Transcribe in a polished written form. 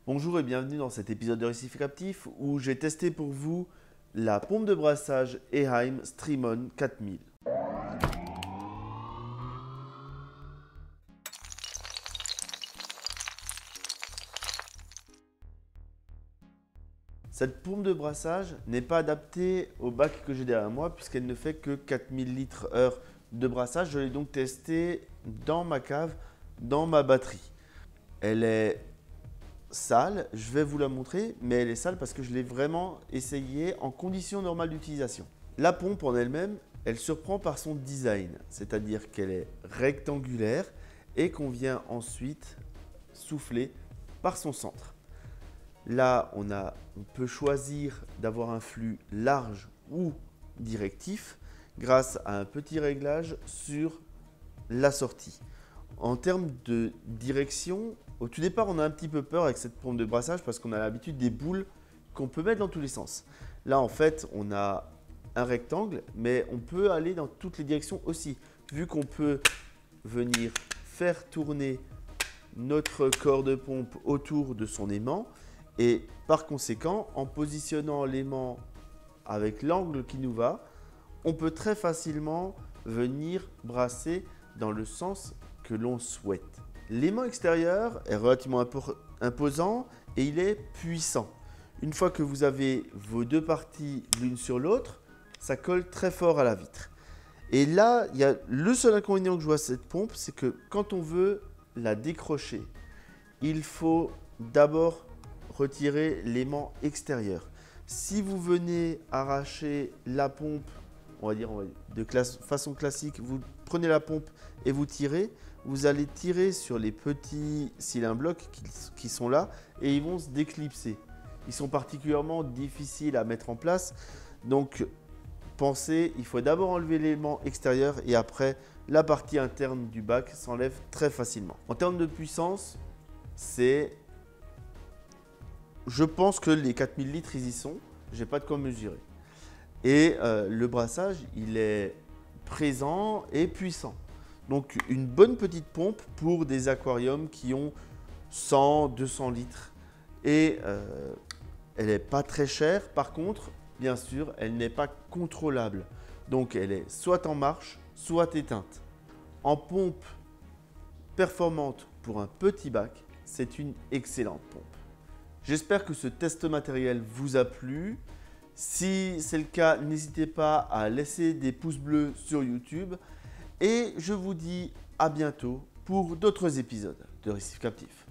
Bonjour et bienvenue dans cet épisode de Récif Captif où j'ai testé pour vous la pompe de brassage Eheim Streamon 4000. Cette pompe de brassage n'est pas adaptée au bac que j'ai derrière moi puisqu'elle ne fait que 4000 litres/heure de brassage. Je l'ai donc testée dans ma cave, dans ma batterie. Elle est sale, je vais vous la montrer, mais elle est sale parce que je l'ai vraiment essayée en conditions normales d'utilisation. La pompe en elle-même, elle surprend par son design, c'est-à-dire qu'elle est rectangulaire et qu'on vient ensuite souffler par son centre. Là, on peut choisir d'avoir un flux large ou directif grâce à un petit réglage sur la sortie. En termes de direction, au tout départ, on a un petit peu peur avec cette pompe de brassage parce qu'on a l'habitude des boules qu'on peut mettre dans tous les sens. Là, en fait, on a un rectangle, mais on peut aller dans toutes les directions aussi, vu qu'on peut venir faire tourner notre corps de pompe autour de son aimant et par conséquent, en positionnant l'aimant avec l'angle qui nous va, on peut très facilement venir brasser dans le sens que l'on souhaite. L'aimant extérieur est relativement imposant et il est puissant. Une fois que vous avez vos deux parties l'une sur l'autre, ça colle très fort à la vitre. Et là, il y a le seul inconvénient que je vois à cette pompe, c'est que quand on veut la décrocher, il faut d'abord retirer l'aimant extérieur. Si vous venez arracher la pompe, on va dire de façon classique, vous prenez la pompe et vous tirez, vous allez tirer sur les petits cylindres blocs qui sont là et ils vont se déclipser. Ils sont particulièrement difficiles à mettre en place, donc pensez, il faut d'abord enlever l'élément extérieur et après la partie interne du bac s'enlève très facilement. En termes de puissance, je pense que les 4000 litres ils y sont, j'ai pas de quoi mesurer. Et le brassage, il est présent et puissant. Donc une bonne petite pompe pour des aquariums qui ont 100, 200 litres. Et elle n'est pas très chère. Par contre, bien sûr, elle n'est pas contrôlable. Donc elle est soit en marche, soit éteinte. En pompe performante pour un petit bac, c'est une excellente pompe. J'espère que ce test matériel vous a plu. Si c'est le cas, n'hésitez pas à laisser des pouces bleus sur YouTube. Et je vous dis à bientôt pour d'autres épisodes de Récif Captif.